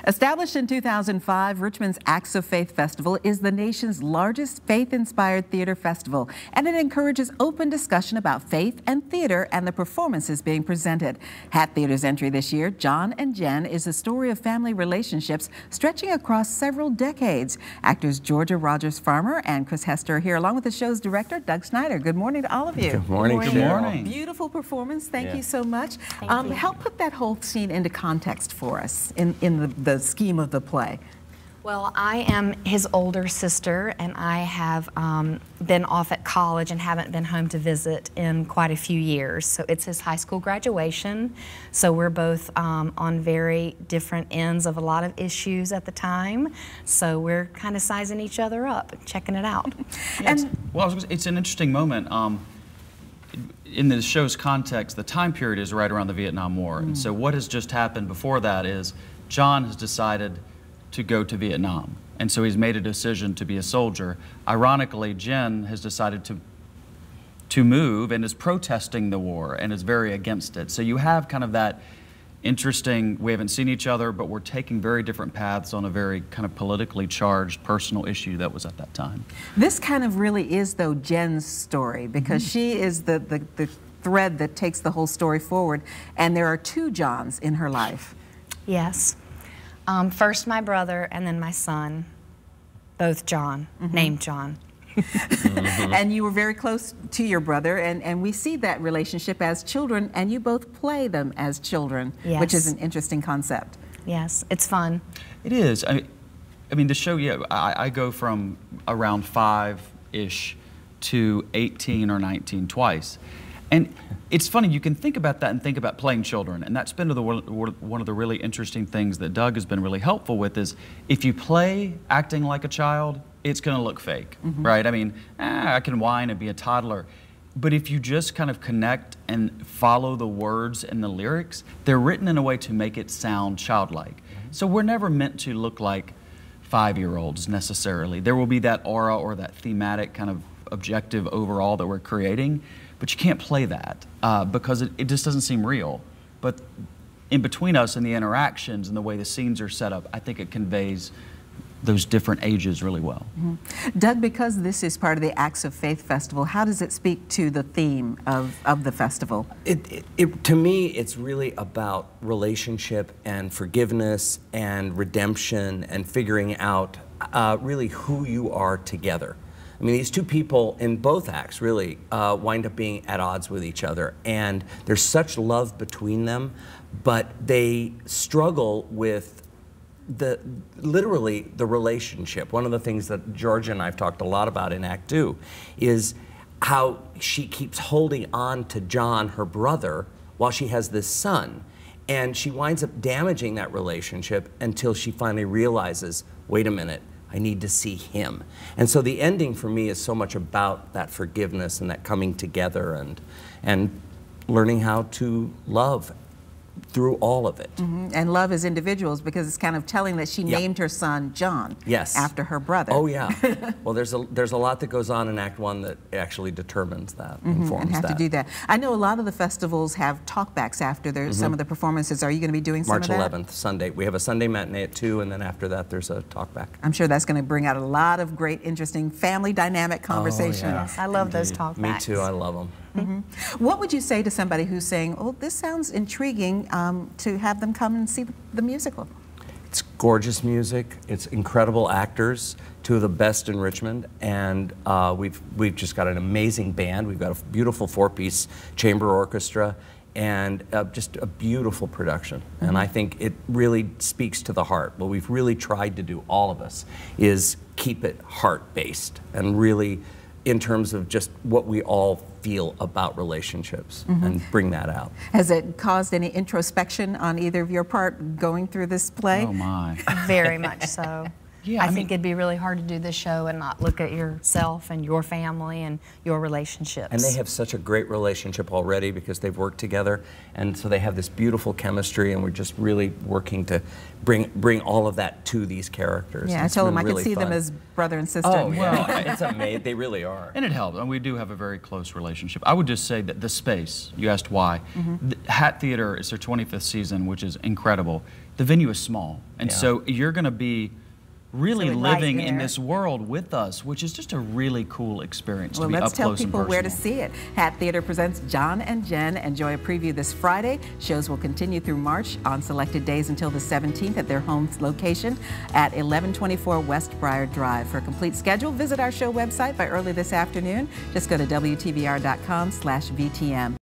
Established in 2005, Richmond's Acts of Faith Festival is the nation's largest faith-inspired theater festival, and it encourages open discussion about faith and theater and the performances being presented. Hat Theater's entry this year, John and Jen, is a story of family relationships stretching across several decades. Actors Georgia Rogers-Farmer and Chris Hester are here, along with the show's director, Doug Snyder. Good morning to all of you. Good morning. Good morning. Beautiful performance. Thank you so much. Thank you. Help put that whole scene into context for us in the scheme of the play. Well, I am his older sister, and I have been off at college and haven't been home to visit in quite a few years. So it's his high school graduation. So we're both on very different ends of a lot of issues at the time. So we're kind of sizing each other up and checking it out. Yeah, it's an interesting moment. In the show's context, the time period is right around the Vietnam War. And so what has just happened before that is John has decided to go to Vietnam. And so he's made a decision to be a soldier. Ironically, Jen has decided to move and is protesting the war and is very against it. So you have kind of that interesting, we haven't seen each other, but we're taking very different paths on a very kind of politically charged personal issue that was at that time. This kind of really is, though, Jen's story, because she is the thread that takes the whole story forward, and there are two Johns in her life. Yes. First my brother and then my son, both John, named John. And you were very close to your brother, and we see that relationship as children, and you both play them as children, which is an interesting concept. Yes, it's fun. It is. I mean, the show, yeah, I go from around 5-ish to 18 or 19 twice. And it's funny, you can think about that and think about playing children, and that's been one of the really interesting things that Doug has been really helpful with is if you play acting like a child, it's going to look fake, right? I mean, I can whine and be a toddler, but if you just kind of connect and follow the words and the lyrics, they're written in a way to make it sound childlike. So we're never meant to look like 5-year-olds necessarily. There will be that aura or that thematic kind of objective overall that we're creating, but you can't play that because it just doesn't seem real. But in between us and the interactions and the way the scenes are set up, I think it conveys those different ages really well. Doug, because this is part of the Acts of Faith Festival, how does it speak to the theme of the festival? To me, it's really about relationship and forgiveness and redemption and figuring out really who you are together. I mean, these two people in both acts really wind up being at odds with each other, and there's such love between them, but they struggle with literally the relationship. One of the things that Georgia and I have talked a lot about in Act 2 is how she keeps holding on to John, her brother, while she has this son, and she winds up damaging that relationship until she finally realizes, wait a minute, I need to see him. And so the ending for me is so much about that forgiveness and that coming together and learning how to love through all of it. And love as individuals, because it's kind of telling that she named her son John after her brother. Oh yeah. Well, there's a lot that goes on in Act 1 that actually determines that, informs and have that. to do that. I know a lot of the festivals have talkbacks after some of the performances. Are you going to be doing some of that? March 11th, Sunday. We have a Sunday matinee at 2, and then after that there's a talkback. I'm sure that's going to bring out a lot of great, interesting family dynamic conversation. Oh, yeah. Yes, I love those talkbacks. Me too, I love them. What would you say to somebody who's saying, oh, this sounds intriguing, to have them come and see the musical? It's gorgeous music, it's incredible actors, two of the best in Richmond, and we've just got an amazing band. We've got a beautiful 4-piece chamber orchestra, and just a beautiful production. And I think it really speaks to the heart. What we've really tried to do, all of us, is keep it heart-based and really in terms of just what we all feel about relationships and bring that out. Has it caused any introspection on either of your part going through this play? Oh my. Very much so. Yeah, I think it'd be really hard to do this show and not look at yourself and your family and your relationships. And they have such a great relationship already because they've worked together, and so they have this beautiful chemistry, and we're just really working to bring all of that to these characters. Yeah, I told them I could see them as brother and sister. Oh, well, it's amazing. They really are. And it helps, and we do have a very close relationship. I would just say that the space, you asked why, Hat Theater is their 25th season, which is incredible. the venue is small. And Yeah. so you're going to be really So right living in there. this world with us, which is just a really cool experience Well, to be let's up tell close and people personal. where to see it. Hat Theater presents John and Jen. Enjoy a preview this Friday. Shows will continue through March on selected days until the 17th at their home location at 1124 West Briar Drive. For a complete schedule, visit our show website by early this afternoon. Just go to WTVR.com/VTM.